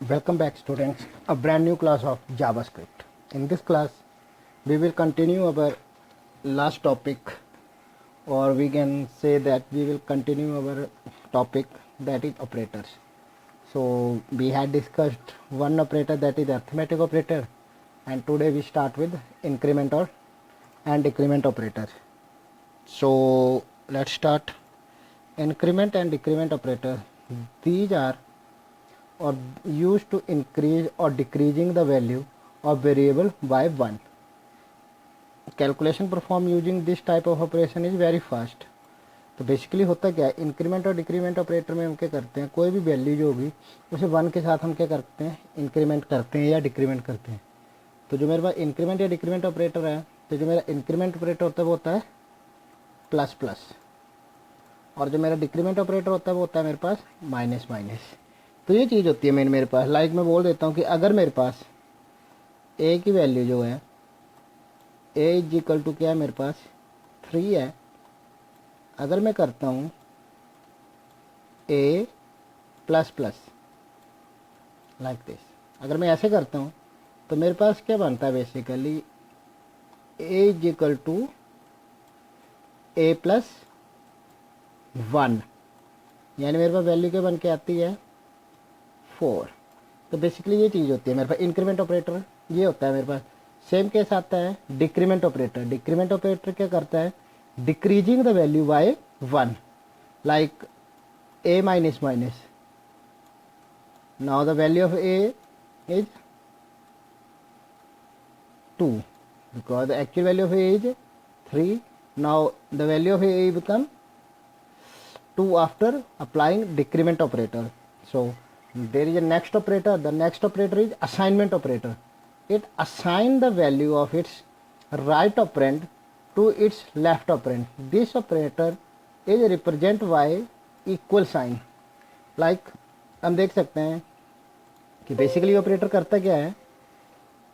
Welcome back students, a brand new class of JavaScript. In this class, we will continue our last topic, or we can say that we will continue our topic, that is operators. So we had discussed one operator, that is arithmetic operator, and today we start with increment or and decrement operator. So let's start. Increment and decrement operator, these are or used to increase or decreasing the value of variable by 1. Calculation performed using this type of operation is very fast. तो basically होता क्या है, increment और decrement operator में हम क्या करते हैं, कोई भी वैल्यू जो होगी उसे 1 के साथ हम क्या करते हैं, इंक्रीमेंट करते हैं या डिक्रीमेंट करते हैं. तो जो मेरे पास इंक्रीमेंट या डिक्रीमेंट ऑपरेटर है, तो जो मेरा इंक्रीमेंट ऑपरेटर होता है वो होता है प्लस प्लस, और जो मेरा डिक्रीमेंट ऑपरेटर होता है वो होता है मेरे पास माइनस माइनस. तो ये चीज़ होती है मेरे पास. लाइक मैं बोल देता हूँ कि अगर मेरे पास ए की वैल्यू जो है, ए इज इक्वल टू क्या है मेरे पास 3 है. अगर मैं करता हूँ ए प्लस प्लस लाइक दिस, अगर मैं ऐसे करता हूँ तो मेरे पास क्या बनता है basically, a is equal to A plus 1, यानी मेरे पास वैल्यू क्या बन के आती है 4. तो बेसिकली ये चीज़ होती है मेरे पास इंक्रीमेंट ऑपरेटर. ये होता है मेरे पास. सेम केस आता है डिक्रीमेंट ऑपरेटर. डिक्रीमेंट ऑपरेटर क्या करता है, decreasing the value by 1, like a minus minus. Now the value of A is 2 because the actual value of a is 3. Now the value of a become 2 after applying decrement operator. So there is a next operator. The next operator is assignment operator. It assign the value of its right operand to its left operand. This operator is represented by equal sign. Like हम देख सकते हैं कि basically operator करता क्या है,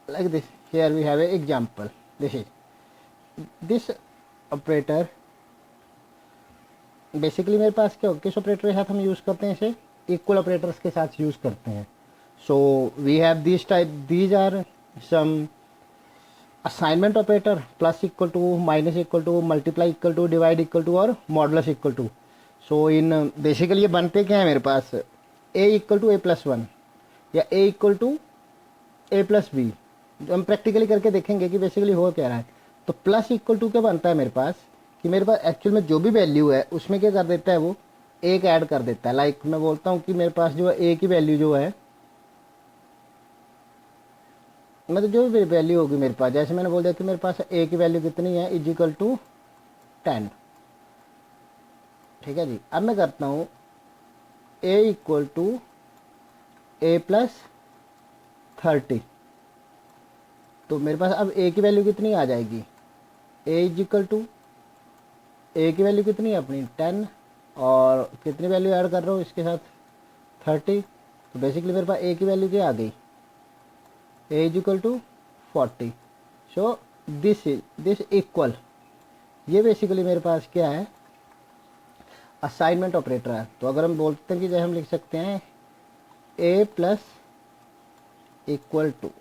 like this. Here we have an example. This operator basically मेरे पास क्या, किस ऑपरेटर के साथ हम यूज़ करते हैं, इसे इक्वल ऑपरेटर्स के साथ यूज़ करते हैं. So we have this type, these are some assignment operator, plus equal to, minus equal to, multiply equal to, divide equal to और modulus equal to. So in basically ये बनते क्या है मेरे पास, A equal to A plus 1 या A equal to A plus B. जो हम प्रैक्टिकली करके देखेंगे कि बेसिकली हो क्या रहा है. तो प्लस इक्वल टू क्या बनता है मेरे पास, कि मेरे पास एक्चुअल में जो भी वैल्यू है उसमें क्या कर देता है, वो एक ऐड कर देता है. लाइक मैं बोलता हूँ कि मेरे पास जो है ए की वैल्यू जो है, मतलब जो भी वैल्यू होगी मेरे पास, जैसे मैंने बोल दिया कि मेरे पास ए की वैल्यू कितनी है, इज इक्वल टू 10. ठीक है जी. अब मैं करता हूँ ए इक्वल टू ए प्लस 30. तो मेरे पास अब ए की वैल्यू कितनी आ जाएगी, ए इज इक्वल टू, ए की वैल्यू कितनी है अपनी 10, और कितनी वैल्यू ऐड कर रहा हूँ इसके साथ 30. तो बेसिकली मेरे पास ए की वैल्यू क्या आ गई, A is equal to 40. So this equal, ये बेसिकली मेरे पास क्या है, असाइनमेंट ऑपरेटर है. तो अगर हम बोलते हैं कि जैसे हम लिख सकते हैं ए प्लस इक्वल टू,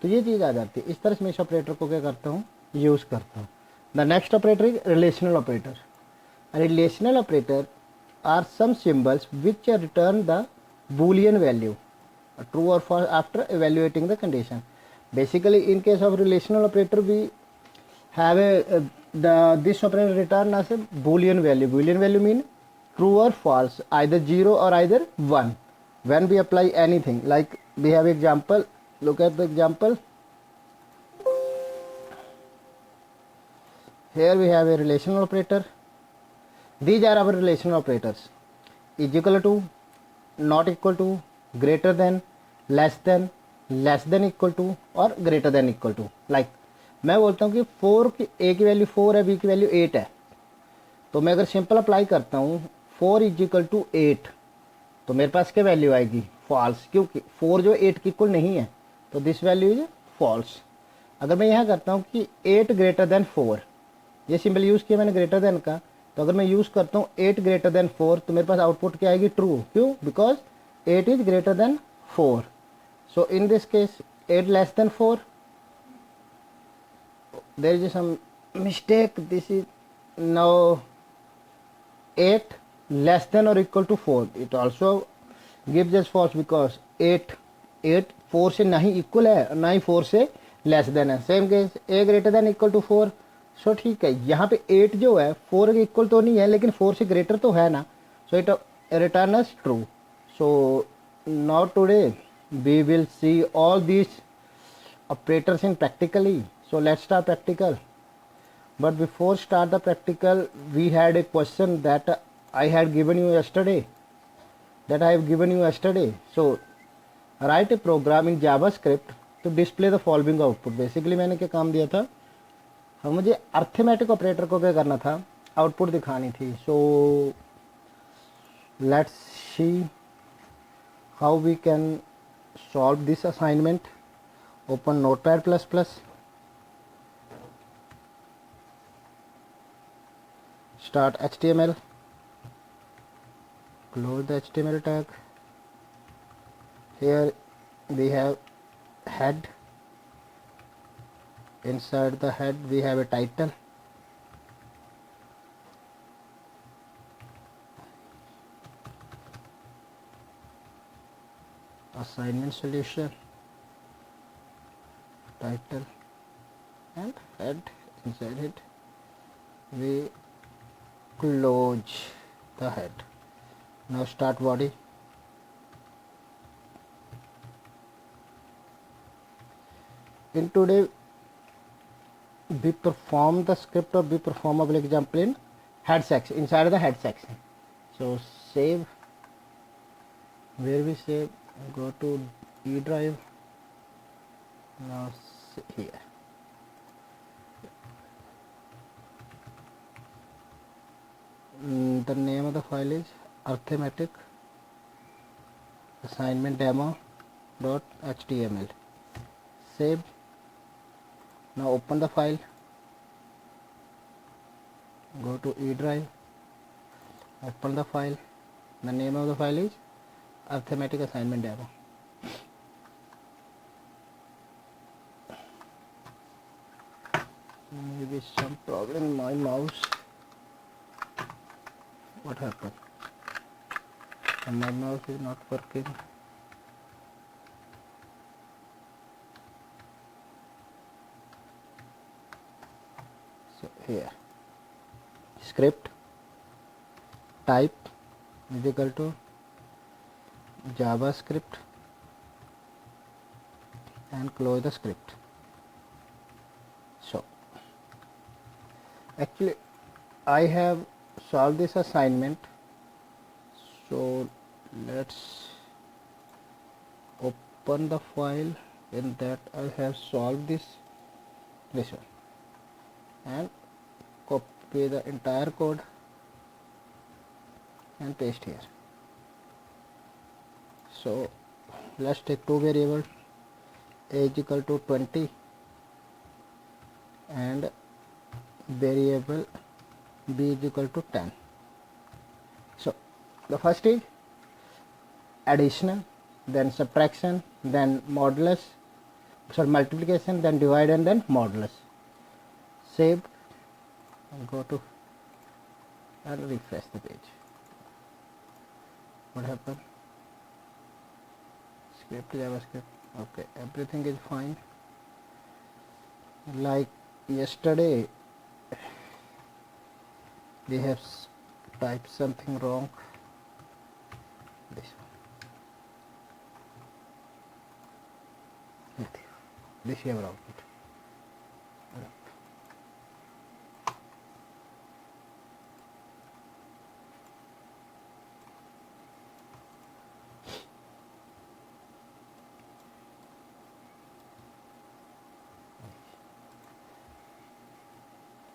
तो ये चीज़ आ जाती है. इस तरह से मैं इस ऑपरेटर को क्या करता हूँ, यूज़ करता हूँ. The next operator is relational operator. Relational operator are some symbols which return the Boolean value true और false after evaluating the condition. Basically in case of relational operator we have this operator return as a boolean value. Boolean value mean true or false, either 0 or either 1 when we apply anything. Like we have example, look at the example. Here we have a relational operator. These are our relational operators: is equal to, not equal to, greater than, less than equal to और greater than equal to. Like मैं बोलता हूँ कि 4 की, ए की value 4 है, B की value 8 है. तो मैं अगर सिंपल अप्लाई करता हूँ 4 इज इक्वल टू 8, तो मेरे पास क्या वैल्यू आएगी, फॉल्स, क्योंकि 4 जो 8 की इक्वल नहीं है, तो दिस वैल्यू इज फॉल्स. अगर मैं यहाँ करता हूँ कि 8 ग्रेटर देन 4, ये सिंपल यूज़ किया मैंने ग्रेटर देन का, तो अगर मैं यूज़ करता हूँ 8 ग्रेटर देन 4, तो मेरे पास आउटपुट क्या आएगी, ट्रू. क्यों, because 8 is greater than 4. So in this case 8 less than 4. There is some mistake. This is now 8 less than or equal to 4. It also gives us false because 8 4 से ना ही equal है ना ही 4 से less than है. Same case a greater than equal to 4. So ठीक है, यहाँ पे 8 जो है 4 के इक्वल तो नहीं है लेकिन 4 से ग्रेटर तो है ना. So it return us true. So now today we will see all this operators in practically. So let's start practical. But before start the practical, we had a question that I have given you yesterday. So write a program in JavaScript to display the following output. Basically मैंने क्या काम दिया था, हम मुझे arithmetic operator को क्या करना था, आउटपुट दिखानी थी. So let's see how we can solve this assignment. Open Notepad++. Start HTML. Close the HTML tag. Here we have head. Inside the head we have a title. Assignment solution. Title and head. Inside it we close the head. Now start body. In today we perform the script or we perform a example in head section, inside the head section. So save. Where we save, go to E drive. Now here the name of the file is arithmetic assignment demo.html. Save. Now open the file, go to E drive, open the file. The name of the file is arithmetic assignment demo. Maybe some problem in my mouse. What happened? My mouse is not working. So here script type is equal to JavaScript and close the script. So actually I have solved this assignment. So let's open the file in that I have solved this one and copy the entire code and paste here. So let's take two variables, a is equal to 20 and variable b is equal to 10. So the first is addition, then subtraction, then modulus, multiplication, then divide and then modulus. Save and go to and refresh the page. What happened? Script, JavaScript. Okay, everything is fine. Like yesterday we have typed something wrong. This one. This you have output.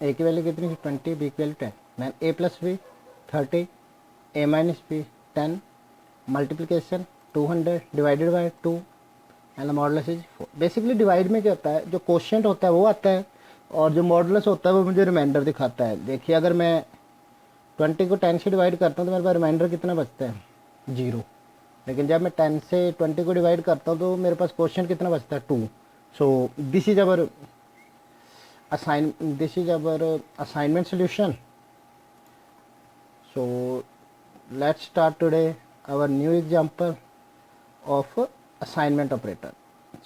ए की value कितनी थी 20, b की value 10. Man a plus b 30, a minus b 10, multiplication 200 divided by 2 and modulus is 4. Basically divide में क्या होता है, जो quotient होता है वो आता है और जो मॉडुलस होता है वो मुझे रिमाइंडर दिखाता है. देखिए अगर मैं 20 को 10 से डिवाइड करता हूँ तो मेरे पास रिमाइंडर कितना बचता है 0. लेकिन जब मैं 10 से 20 को डिवाइड करता हूँ तो मेरे पास क्वेश्चन कितना बचता है 2। So this is our assignment solution. So let's start today our new example of assignment operator.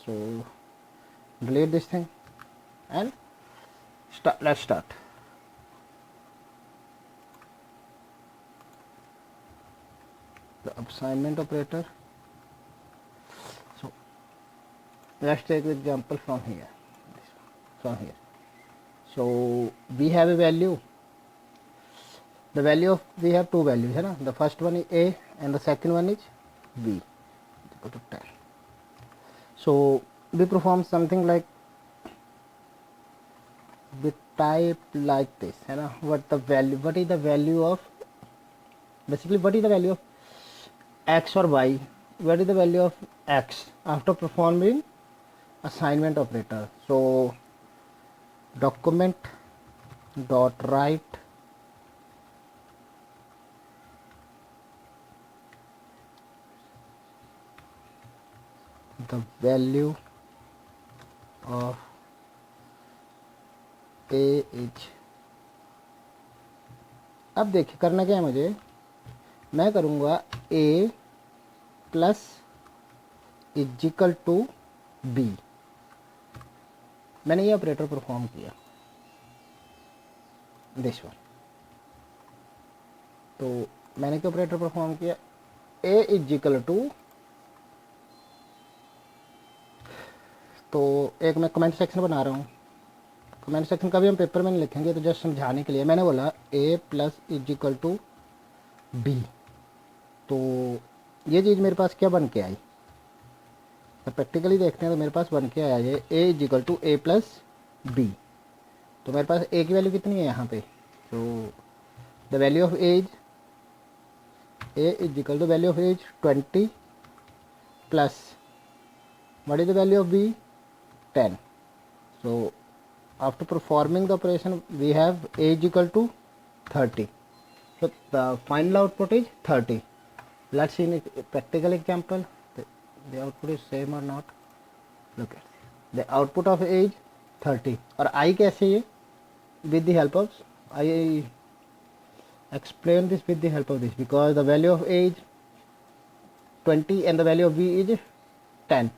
So delete this thing and let's start. The assignment operator. So let's take the example from here. So we have a value. The value of, we have two values है ना. The first one is a and the second one is b equal to 10. So we perform something like, we type like this है ना. What is the value of, basically what is the value of x or y, what is the value of x after performing assignment operator. So document dot write the value of a is, अब देखिए करना क्या है मुझे, मैं करूँगा a plus equal to b. मैंने ये ऑपरेटर परफॉर्म किया दिस वन. तो मैंने क्या ऑपरेटर परफॉर्म किया, a इजिकल टू, तो एक मैं कमेंट सेक्शन बना रहा हूँ. कमेंट सेक्शन का भी हम पेपर में नहीं लिखेंगे, तो जस्ट समझाने के लिए मैंने बोला a plus equal to b. तो ये चीज़ मेरे पास क्या बन के आई, तो प्रैक्टिकली देखते हैं तो मेरे पास बन के आया ये a equal to a plus b. तो मेरे पास a की वैल्यू कितनी है यहाँ पे, तो the value of a's, a equal to value of a's 20 प्लस what is the value of b, 10. So after performing the operation we have a is equal to 30. So the final output is 30. Let's see in a practical example. The output is same or not. Look at the output of a is 30 और I कैसे है, with the help of, I explain this with the help of this, because the value of a is 20 and the value of b is 10.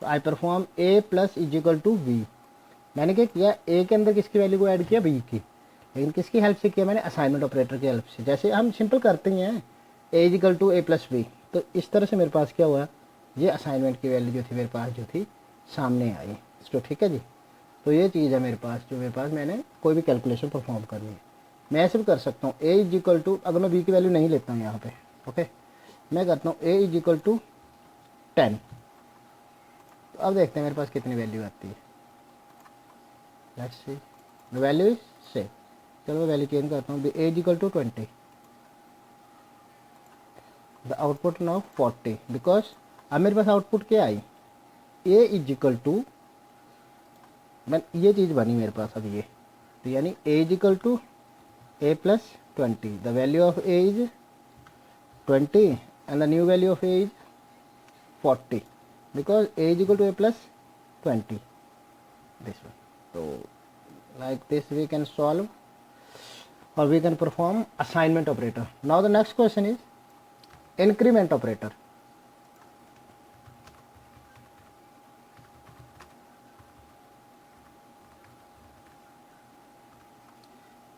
So I perform a plus is equal to b. मैंने क्या किया, a के अंदर किसकी value को add किया, b की, लेकिन किसकी हेल्प से किया, मैंने असाइनमेंट ऑपरेटर की हेल्प से. जैसे हम सिंपल करते ही हैं a is equal to a plus b, तो इस तरह से मेरे पास क्या हुआ, ये असाइनमेंट की वैल्यू जो थी मेरे पास जो थी सामने आई. तो ठीक है जी. तो ये चीज़ है मेरे पास, जो मेरे पास मैंने कोई भी कैलकुलेशन परफॉर्म करनी है. मैं ऐसे भी कर सकता हूँ a इज इक्वल टू, अगर मैं b की वैल्यू नहीं लेता हूँ यहाँ पे, ओके, मैं करता हूँ a इज इक्वल टू 10. तो अब देखते हैं मेरे पास कितनी वैल्यू आती है. Let's see, the value is से, चलो मैं वैल्यू चेंज करता हूँ, a is equal to 20, the output now 40. Because अब मेरे पास आउटपुट क्या आई, a इज इक्वल टू, मैं ये चीज़ बनी मेरे पास अब ये, तो यानी a is equal to a plus 20, the value of a is 20 and the new value of a is 40, because a is equal to a plus 20, this one. So like this we can solve, or we can perform assignment operator. Now the next question is increment operator.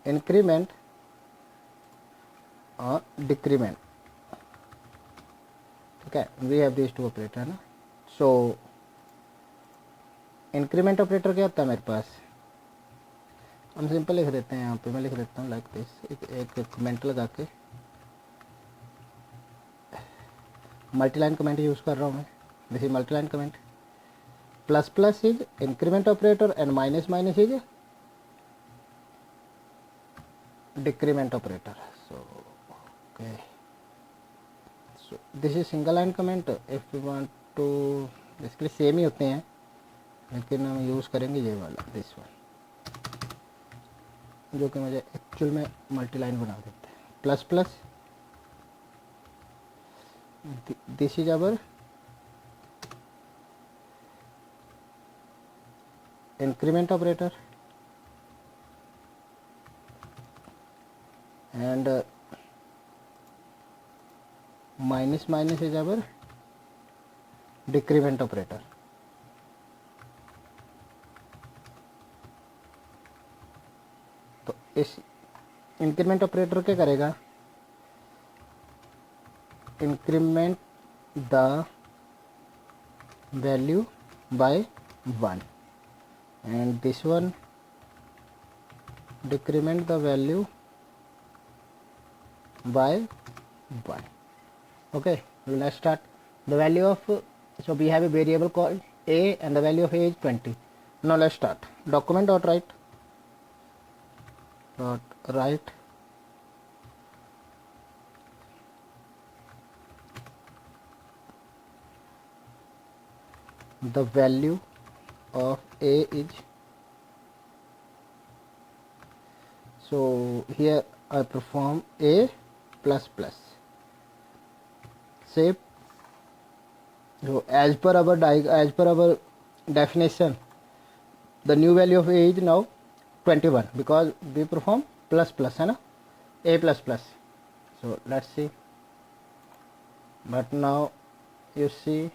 Increment or decrement. Okay, we have these two operator ना. सो increment operator क्या होता है मेरे पास, हम simple लिख देते हैं यहाँ पे, मैं लिख देता हूँ लाइक दिस, एक कमेंट लगा के, मल्टीलाइन कमेंट यूज़ कर रहा हूँ मैं, this is multiline comment. Plus plus is increment operator and minus minus is decrement operator. So okay, so this is single line comment. If you want तो basically same ही होते हैं, लेकिन हम use करेंगे ये वाला, दिस वन, जो कि मुझे एक्चुअल में मल्टी लाइन बना देते हैं. Plus plus this is our increment operator, and minus minus is our decrement operator. तो इस इंक्रीमेंट ऑपरेटर क्या करेगा, increment the value by 1 and this one decrement the value by 1. Okay, let's start. The value of, so we have a variable called a and the value of a is 20. Now let's start. Document dot write the value of a is, so here I perform a plus plus. Say, so as per our definition, the new value of a is now 21 because we perform plus plus, है ना, a plus plus. So let's see. But now you see,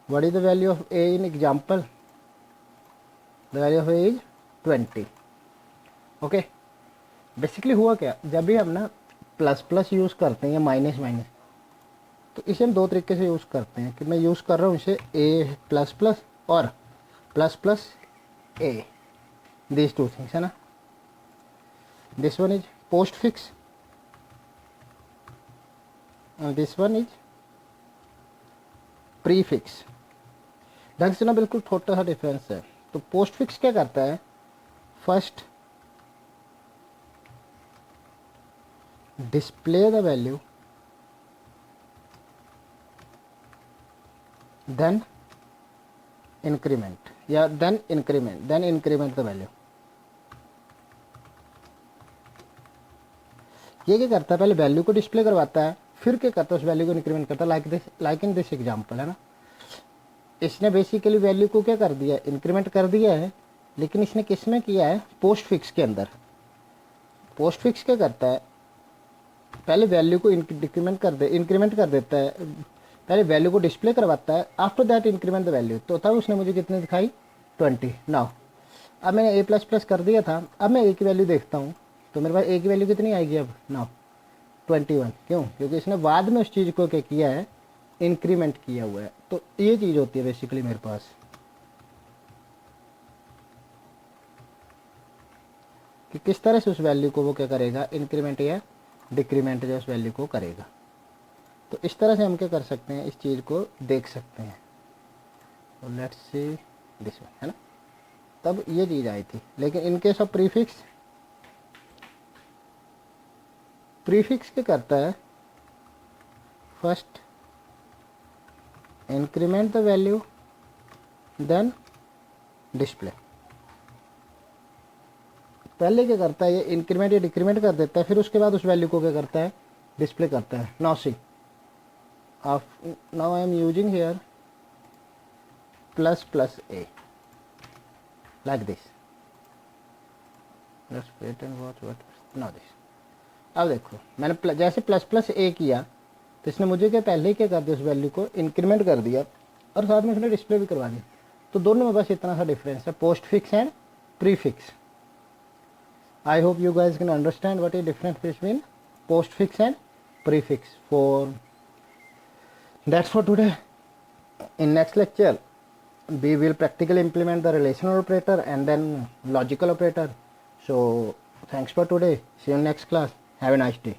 what is the value of a in example? The value of a is 20. Okay, basically हुआ क्या, जब भी हम ना plus plus use करते हैं या माइनस माइनस, तो इसे हम दो तरीके से यूज़ करते हैं कि मैं यूज़ कर रहा हूँ इसे ए प्लस प्लस और plus plus A, this two things, है ना. This one is post fix and this one is pre fix. ढंग से ना बिल्कुल छोटा सा डिफरेंस है. तो पोस्ट फिक्स क्या करता है, first display the value, then increment या देन इंक्रीमेंट द वैल्यू. ये क्या करता है, पहले वैल्यू को डिस्प्ले करवाता है, फिर क्या करता है उस वैल्यू को इंक्रीमेंट करता है, लाइक इन दिस एग्जांपल, है ना. इसने बेसिकली वैल्यू को क्या कर दिया, इंक्रीमेंट कर दिया है, लेकिन इसने किस में किया है, पोस्ट फिक्स के अंदर. पोस्ट फिक्स क्या करता है, पहले वैल्यू को इंक्रीमेंट कर देता है, पहले वैल्यू को डिस्प्ले करवाता है, after that increment the value. तो तब उसने मुझे कितने दिखाई, 20. नाउ अब मैंने ए प्लस प्लस कर दिया था, अब मैं ए की वैल्यू देखता हूँ, तो मेरे पास ए की वैल्यू कितनी आएगी अब, नाउ 21. क्यों, क्योंकि इसने बाद में उस चीज़ को क्या किया है, इंक्रीमेंट किया हुआ है. तो ये चीज़ होती है बेसिकली मेरे पास, कि किस तरह से उस वैल्यू को वो क्या करेगा, इंक्रीमेंट या डिक्रीमेंट जो उस वैल्यू को करेगा. तो इस तरह से हम क्या कर सकते हैं, इस चीज़ को देख सकते हैं. तो लेट्स सी दिस वन, है ना. तब ये चीज़ आई थी. लेकिन इन केस ऑफ प्रीफिक्स क्या करता है, first increment the value then display. पहले क्या करता है, ये इंक्रीमेंट या डिक्रीमेंट कर देता है, फिर उसके बाद उस वैल्यू को क्या करता है, डिस्प्ले करता है. Now see, now I am using here plus plus a like this. Let's wait and watch what now this. अब देखो मैंने जैसे प्लस प्लस ए किया, तो इसने मुझे क्या पहले ही क्या कर दिया, उस वैल्यू को इंक्रीमेंट कर दिया और साथ में उसने डिस्प्ले भी करवा दिया. तो दोनों में बस इतना सा डिफरेंस है, post fix and pre fix. I hope you guys can understand what is difference between postfix and prefix. That's for today. In next lecture, we will practically implement the relational operator and then logical operator. So thanks for today. See you in next class. Have a nice day.